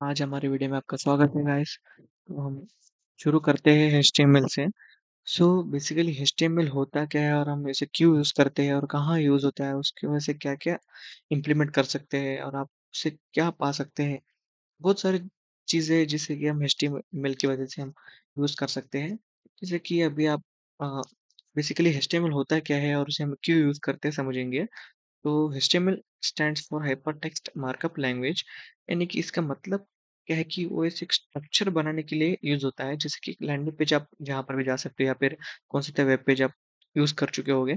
आज हमारे वीडियो में आपका स्वागत है गाइस। तो हम शुरू करते हैं एचटीएमएल से। सो बेसिकली एचटीएमएल होता क्या है और हम इसे क्यों यूज़ करते हैं और कहाँ यूज़ होता है, उसकी वजह से क्या-क्या इम्प्लीमेंट कर सकते हैं और आप उससे क्या पा सकते हैं। बहुत सारी चीज़ें हैं जिससे कि हम एचटीएमएल की वजह से हम यूज़ कर सकते हैं। जैसे कि अभी आप अ, बेसिकली एचटीएमएल होता क्या है और उसे हम क्यों यूज़ करते हैं समझेंगे। तो HTML stands for hypertext markup language, यानी कि इसका मतलब क्या है कि वो ऐसे एक स्ट्रक्चर बनाने के लिए यूज़ होता है। जैसे कि लैंडिंग पेज आप जहाँ पर भी जा सकते हो या फिर कौन सा वेब पेज आप यूज़ कर चुके होगे,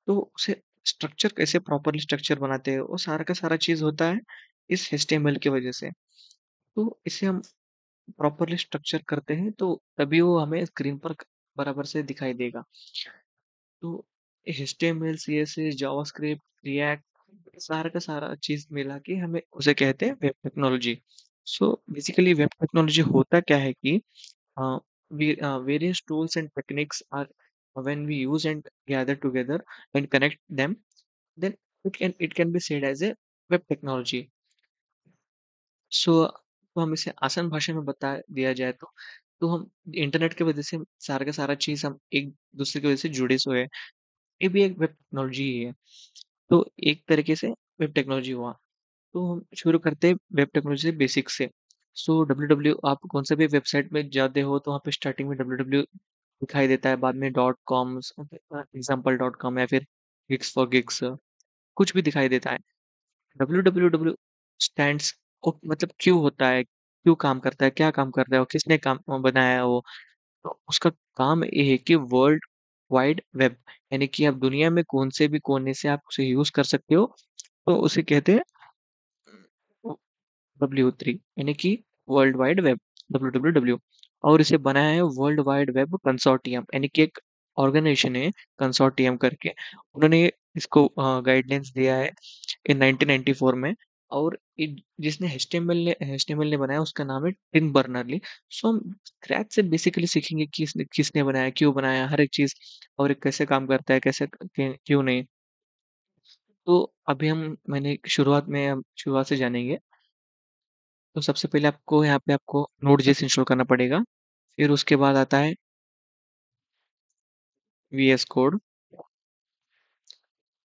तो उसे स्ट्रक्चर कैसे प्रॉपर्ली स्ट्रक्चर बनाते हैं, वो सारा का सारा चीज़ होता है इस एचटीएमएल की वजह से। तो इसे हम प्रॉपर्ली स्ट्रक्चर करते हैं तो तभी वो हमें स्क्रीन पर बराबर से दिखाई देगा। तो एचटीएमएल, सीएसएस, जावास्क्रिप्ट, रिएक्ट सारा का सारा चीज़ मिला के हमें उसे कहते हैं web technology. So basically web technology होता क्या है कि uh, various tools and techniques are when we use and gather together and connect them, then it can be said as a web technology. सो तो हम इसे आसान भाषा में बता दिया जाए तो हम इंटरनेट की वजह से सारा का सारा चीज़ हम एक दूसरे की वजह से जुड़े हुए हैं। ये भी एक वेब टेक्नोलॉजी ही है। तो एक तरीके से वेब टेक्नोलॉजी हुआ। तो हम शुरू करते हैं वेब टेक्नोलॉजी से बेसिक से। सो डब्ल्यूडब्ल्यू आप कौन सा भी वेबसाइट में जाते हो तो वहाँ पे स्टार्टिंग में डब्ल्यूडब्ल्यू दिखाई देता है, बाद में dot coms, example dot com या फिर गिग्स फॉर गिग्स, कुछ भी दिखाई देता है। डब्ल्यूडब्ल्यूडब्ल्यू स्टैंड्स मतलब क्यों होता है, क्यों काम करता है, क्या काम कर रहा है और किसने काम बनाया है वो। तो उसका काम ये है कि वर्ल्ड वाइड वेब, यानी कि आप दुनिया में कौन से भी कोने से आप उसे यूज कर सकते हो, तो उसे कहते हैं W3, यानी कि वर्ल्ड वाइड वेब, WWW। और इसे बनाया है वर्ल्ड वाइड वेब कंसोर्टियम, यानी कि एक ऑर्गेनाइजेशन है कंसोर्टियम करके। उन्होंने इसको गाइडलाइंस दिया है इन 1994 में। और जिसने एचटीएमएल ने बनाया उसका नाम है टिम बर्नर्ली। सो हम स्क्रैच से बेसिकली सीखेंगे कि किसने किसने बनाया, क्यों बनाया, हर एक चीज, और ये कैसे काम करता है, कैसे क्यों नहीं। तो अभी मैंने शुरुआत से जानेंगे। तो सबसे पहले आपको यहाँ पे आपको नोड.जेएस इंस्टॉल करना पड़ेगा। फिर उसके बाद आता है वीएस कोड।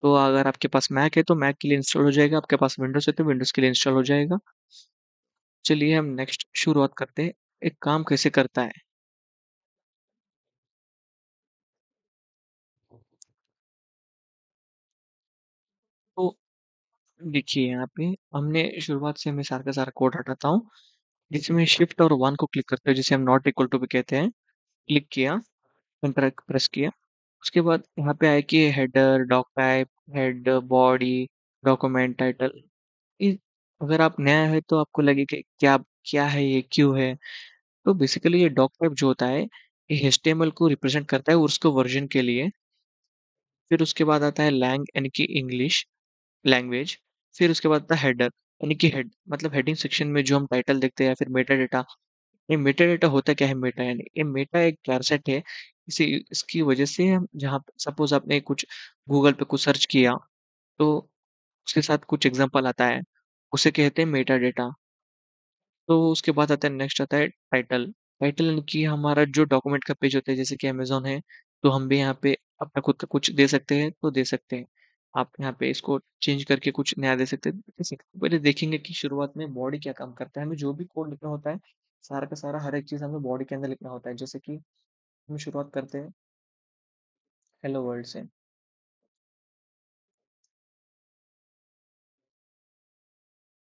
तो अगर आपके पास मैक है तो मैक के लिए इंस्टॉल हो जाएगा, आपके पास विंडोज है तो विंडोज के लिए इंस्टॉल हो जाएगा। चलिए हम नेक्स्ट शुरुआत करते हैं, एक काम कैसे करता है। तो देखिए यहाँ पे हमने शुरुआत से मैं सारा का सारा कोड हटाता हूँ, जिसमें शिफ्ट और वन को क्लिक करते हैं, जिसे हम नॉट इक्वल टू भी कहते हैं। क्लिक किया, एंटर प्रेस किया। उसके बाद यहाँ पे आए कि header, doc type, head, body, document title. इ अगर आप नया है तो आपको लगे कि क्या क्या है ये, क्यों है? तो बेसिकली ये डॉक टाइप जो होता है, ये एचटीएमएल को रिप्रेजेंट करता है और उसको वर्जन के लिए। फिर उसके बाद आता है लैंग, यानी कि इंग्लिश लैंग्वेज। फिर उसके बाद आता है हेडर, यानी कि हेड मतलब हेडिंग सेक्शन में जो हम टाइटल देखते हैं या फिर मेटा डेटा। ये मेटा डेटा होता क्या है? मेटा यानी ये मेटा एक क्लासेट है। इसे इसकी वजह से हम जहाँ सपोज आपने कुछ गूगल पे कुछ सर्च किया, तो उसके साथ कुछ एग्जांपल आता है, उसे कहते हैं मेटा डेटा। तो उसके बाद आता है, नेक्स्ट आता है टाइटल। टाइटल यानी कि हमारा जो डॉक्यूमेंट का पेज होता है, जैसे कि अमेज़न है, तो हम भी यहाँ पे अपना खुद का कुछ दे सकते हैं, तो दे सकते हैं। आप यहाँ पे इसको चेंज करके कुछ नया दे सकते हैं, दे सकते हैं। पहले देखेंगे कि शुरुआत में बॉडी क्या काम करता है। हमें जो भी कोड लिखना होता है, सारा का सारा हर एक चीज़ हमें बॉडी के अंदर लिखना होता है। जैसे कि हम शुरुआत करते हैं हेलो वर्ल्ड से।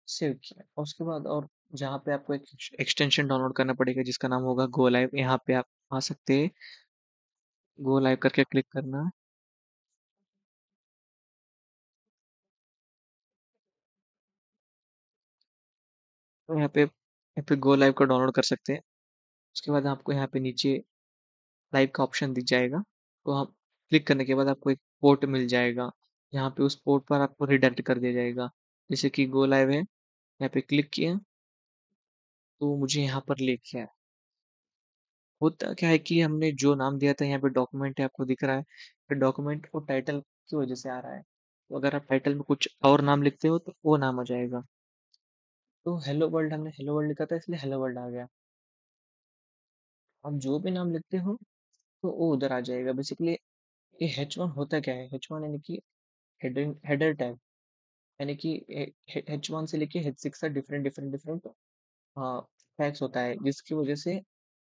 सेव किया और उसके बाद और जहाँ पे आपको एक एक्सटेंशन डाउनलोड करना पड़ेगा जिसका नाम होगा गो लाइव, यहाँ पे आप आ सकते हैं। गो लाइव करके क्लिक करना है। तो यहाँ पे गो लाइव को डाउनलोड कर सकते हैं। उसके बाद आपको यहाँ पे नीचे लाइव का ऑप्शन दिख जाएगा। तो हम क्लिक करने के बाद आपको एक पोर्ट मिल जाएगा। यहाँ पे उस पोर्ट पर आपको रिडायरेक्ट कर दिया जाएगा। जैसे कि गो लाइव है, यहाँ पे क्लिक किया तो मुझे यहाँ पर लेके आया। होता क्या है कि हमने जो नाम दिया था, यहाँ पे डॉक्यूमेंट है आपको दिख रहा है, फिर डॉक्यूमेंट और टाइटल की वजह से आ रहा है। तो अगर आप टाइटल में कुछ और नाम लिखते हो तो वो नाम आ जाएगा। तो हेलो वर्ल्ड हमने हेलो वर्ल्ड लिखा था इसलिए हेलो वर्ल्ड आ गया। आप जो भी नाम लिखते हो तो वो उधर आ जाएगा। बेसिकली ये H1 होता क्या है? H1 यानी कि हेडर टैग, यानी कि H1 से लेके H6 तक डिफरेंट डिफरेंट डिफरेंट टैग्स होता है, जिसकी वजह से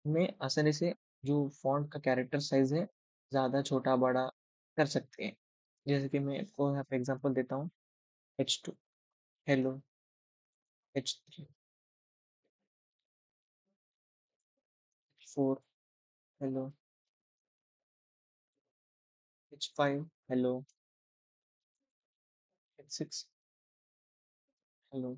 हमें आसानी से जो फॉन्ट का कैरेक्टर साइज है ज़्यादा छोटा बड़ा कर सकते हैं। जैसे कि मैं आपको यहाँ पे एग्जांपल देता हूँ। H2 hello, H3 H4 hello, H5 hello, H6 hello.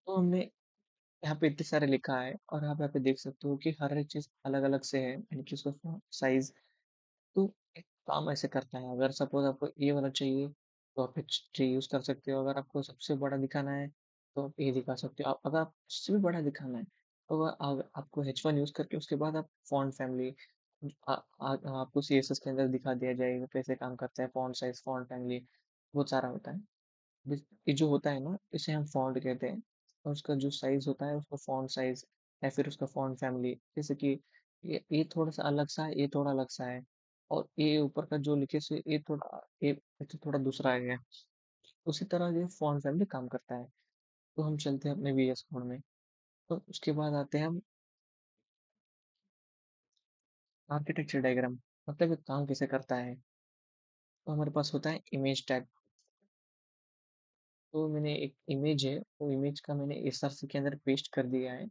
तो हमने यहाँ पे इतने सारे लिखा है और आप यहाँ पे देख सकते हो कि हर एक चीज़ अलग अलग से है, यानी कि उसका साइज। तो एक काम ऐसे करता है, अगर सपोज आपको ये वाला चाहिए तो आप H3 यूज़ कर सकते हो। अगर आपको सबसे बड़ा दिखाना है तो आप ये दिखा सकते हो। आप अगर आप उससे भी बड़ा दिखाना है तो आपको H1 यूज़ करके उसके बाद आप फॉन्ट फैमिली आपको CSS के अंदर दिखा दिया जाएगा कैसे काम करता है। फॉन्ट साइज, फॉन्ट फैमिली बहुत सारा होता है। ये जो होता है ना, इसे हम फॉन्ट कहते हैं। और उसका जो साइज होता है उसका फॉन्ट साइज या फिर उसका फॉन्ट फैमिली, जैसे कि ये थोड़ा सा अलग सा है, ये थोड़ा अलग सा है, और ये ऊपर का जो लिखे से ये तो थोड़ा दूसरा आ गया। उसी तरह ये फॉन्ट फैमिली काम करता है। तो हम चलते हैं अपने VS कोड में। तो उसके बाद आते हैं हम आर्किटेक्चर डायग्राम। मतलब ये काम कैसे करता है? तो हमारे पास होता है इमेज टैग। तो मैंने एक इमेज है, वो इमेज का मैंने SRC के अंदर पेस्ट कर दिया है।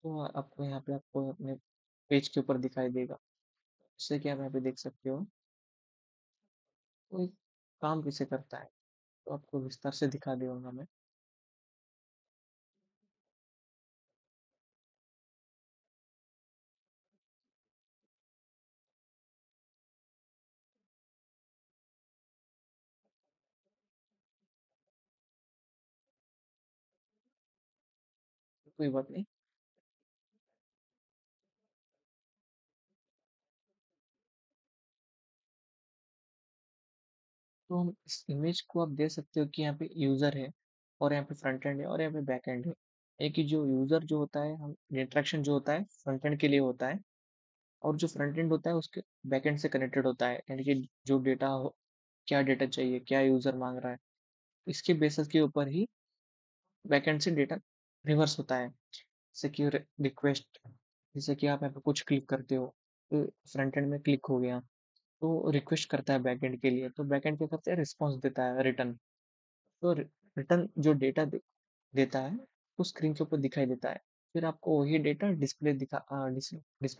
तो आपको यहाँ पे आपको अपने पेज के ऊपर दिखाई देगा। जैसे कि आप यहाँ पे देख सकते हो। तो ये काम कैसे करता है तो आपको विस्तार से दिखा दूंगा मैं। कोई बात नहीं। तो हम इस इमेज को आप देख सकते हो कि यहाँ पे यूजर है, और यहाँ पे फ्रंट एंड है, और यहाँ पे बैक एंड है। एक ही जो यूजर जो होता है, हम इंटरेक्शन जो होता है फ्रंट एंड के लिए होता है, और जो फ्रंट एंड होता है उसके बैक एंड से कनेक्टेड होता है। यानी कि जो डेटा हो, क्या डेटा चाहिए, क्या यूजर मांग रहा है, इसके बेसिस के ऊपर ही बैकएंड से डेटा रिवर्स होता है। सिक्योर रिक्वेस्ट, जैसे कि आप यहाँ पे कुछ क्लिक करते हो तो फ्रंट एंड में क्लिक हो गया, तो रिक्वेस्ट करता है बैकएंड के लिए, तो बैकएंड क्या करता है, रिस्पॉन्स देता है, रिटर्न। तो रिटर्न जो डेटा देता है वो स्क्रीन के ऊपर दिखाई देता है। फिर आपको वही डेटा डिस्प्ले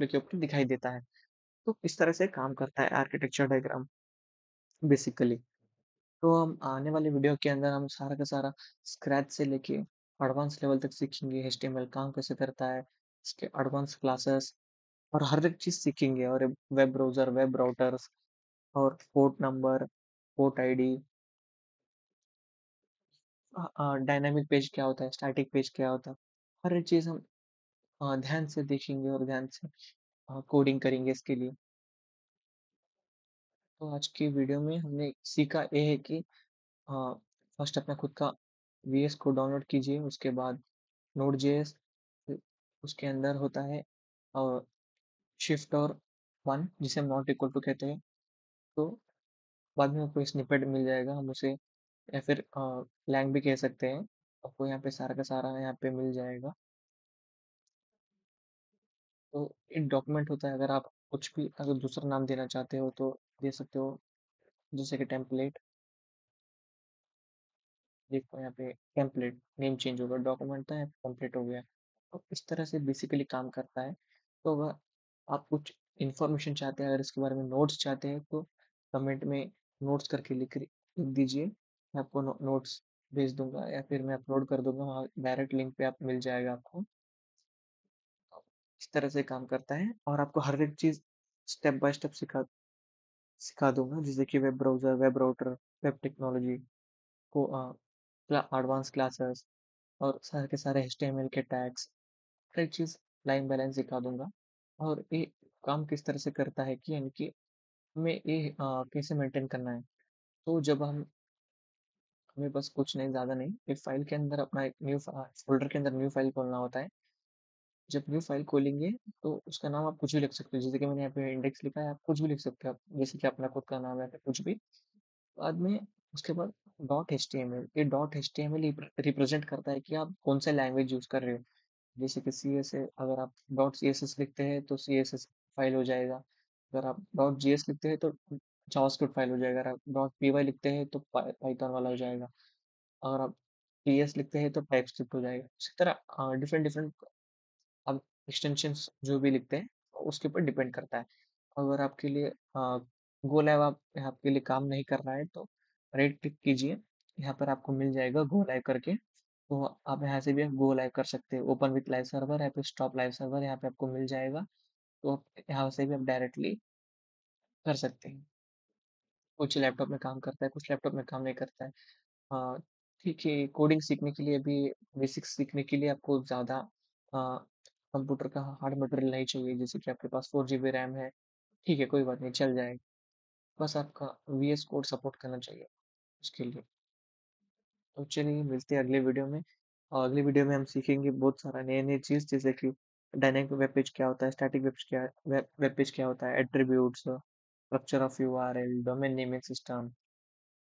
के ऊपर दिखाई देता है। तो इस तरह से काम करता है आर्किटेक्चर डायग्राम बेसिकली। तो हम आने वाले वीडियो के अंदर हम सारा का सारा स्क्रैच से लेके एडवांस लेवल तक सीखेंगे। HTML काम कैसे करता है, इसके एडवांस क्लासेस और हर एक चीज़ सीखेंगे। और वेब ब्राउज़र, वेब राउटर्स, और port number, port ID, dynamic page क्या होता है, स्टैटिक पेज क्या होता है, हर एक चीज़ हम ध्यान से देखेंगे और ध्यान से कोडिंग करेंगे इसके लिए। तो आज की वीडियो में हमने सीखा ये है कि फर्स्ट अपना खुद का VS को डाउनलोड कीजिए। उसके बाद नोड जेएस, उसके अंदर होता है शिफ्ट और 1, जिसे हम नॉट इक्वल टू कहते हैं। तो बाद में आपको स्निपेट मिल जाएगा, हम उसे या फिर लैंग भी कह सकते हैं। आपको यहाँ पे सारा का सारा यहाँ पे मिल जाएगा। तो एक डॉक्यूमेंट होता है, अगर आप कुछ भी अगर दूसरा नाम देना चाहते हो तो दे सकते हो, जैसे कि टेम्पलेट। देखो यहाँ पे टेम्पलेट नेम चेंज होगा, डॉक्यूमेंट था टेम्पलेट हो गया। तो इस तरह से बेसिकली काम करता है। तो अगर आप कुछ इन्फॉर्मेशन चाहते हैं, अगर इसके बारे में नोट्स चाहते हैं, तो कमेंट में नोट्स करके लिख दीजिए। मैं आपको नोट्स भेज दूंगा, या फिर मैं अपलोड कर दूंगा वहाँ, डायरेक्ट लिंक पे आप मिल जाएगा आपको। इस तरह से काम करता है और आपको हर एक चीज़ स्टेप बाय स्टेप सिखा दूंगा, जैसे कि web browser, web router, web technology को एडवांस क्लासेस, और सारे के सारे HTML के टैग्स, हर एक चीज़ लाइन बाय लाइन सिखा दूंगा। और ये काम किस तरह से करता है कि, यानी कि हमें ये कैसे मेंटेन करना है। तो जब हम हमें बस कुछ नहीं, ज़्यादा नहीं, एक फ़ाइल के अंदर अपना एक फ़ोल्डर के अंदर न्यू फ़ाइल खोलना होता है। जब न्यू फ़ाइल खोलेंगे, तो उसका नाम आप कुछ भी लिख सकते हो, जैसे कि मैंने यहाँ पे इंडेक्स लिखा है, आप कुछ भी लिख सकते हो आप, जैसे कि अपना खुद का नाम है या फिर कुछ भी। बाद में उसके बाद डॉट एचटीएमएल, ये डॉट एचटीएमएल रिप्रेजेंट करता है कि आप कौन सा लैंग्वेज यूज़ कर रहे हो। जैसे कि सीएसएस, अगर आप डॉट सीएसएस लिखते हैं तो सीएसएस फाइल हो जाएगा। अगर आप डॉट जीएस लिखते हैं तो जावास्क्रिप्ट फाइल हो जाएगा। अगर आप डॉट पीवाई लिखते हैं तो पाइथन वाला हो जाएगा। अगर आप टीएस लिखते हैं तो टाइपस्क्रिप्ट हो जाएगा। इसी तरह डिफरेंट डिफरेंट आप एक्सटेंशंस जो भी लिखते हैं उसके ऊपर डिपेंड करता है। अगर आपके लिए गो लाइव आप आपके लिए काम नहीं कर रहा है तो राइट क्लिक कीजिए, यहाँ पर आपको मिल जाएगा गो लाइव करके। तो आप यहाँ से भी गो लाइव कर सकते हैं, ओपन विथ लाइव सर्वर या फिर स्टॉप लाइव सर्वर यहाँ पे आपको मिल जाएगा। तो आप यहाँ से भी आप डायरेक्टली कर सकते हैं। कुछ लैपटॉप में काम करता है, कुछ लैपटॉप में काम नहीं करता है। हाँ, ठीक है, कोडिंग सीखने के लिए भी, बेसिक्स सीखने के लिए आपको ज़्यादा कंप्यूटर का हार्ड मटेरियल नहीं चाहिए, जैसे कि आपके पास 4 GB रैम है, ठीक है, कोई बात नहीं, चल जाएगा। बस आपका वीएस कोड सपोर्ट करना चाहिए उसके लिए। तो चलिए मिलते हैं अगले वीडियो में, और अगले वीडियो में हम सीखेंगे बहुत सारा नए-नए चीज़, जैसे कि डायनामिक वेब पेज क्या होता है, स्टैटिक वेब पेज क्या होता है, attributes, structure of URL, domain naming system.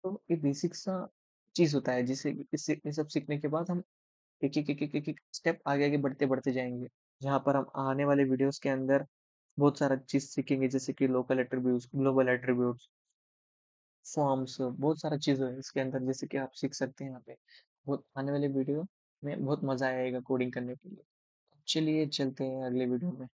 तो ये बेसिक सा चीज़ होता है, जिसे इससे ये सब सीखने के बाद हम एक-एक स्टेप आगे-आगे बढ़ते-बढ़ते जाएँगे। जहाँ पर हम आने वाले वीडियोज़ के अंदर बहुत सारा चीज़ सीखेंगे, जैसे कि local attributes, global attributes, forms, बहुत सारा चीज़ है इसके अंदर, जैसे कि आप सीख सकते हैं यहाँ पे। बहुत आने वाले वीडियो में बहुत मज़ा आएगा कोडिंग करने के लिए। चलिए चलते हैं अगले वीडियो में।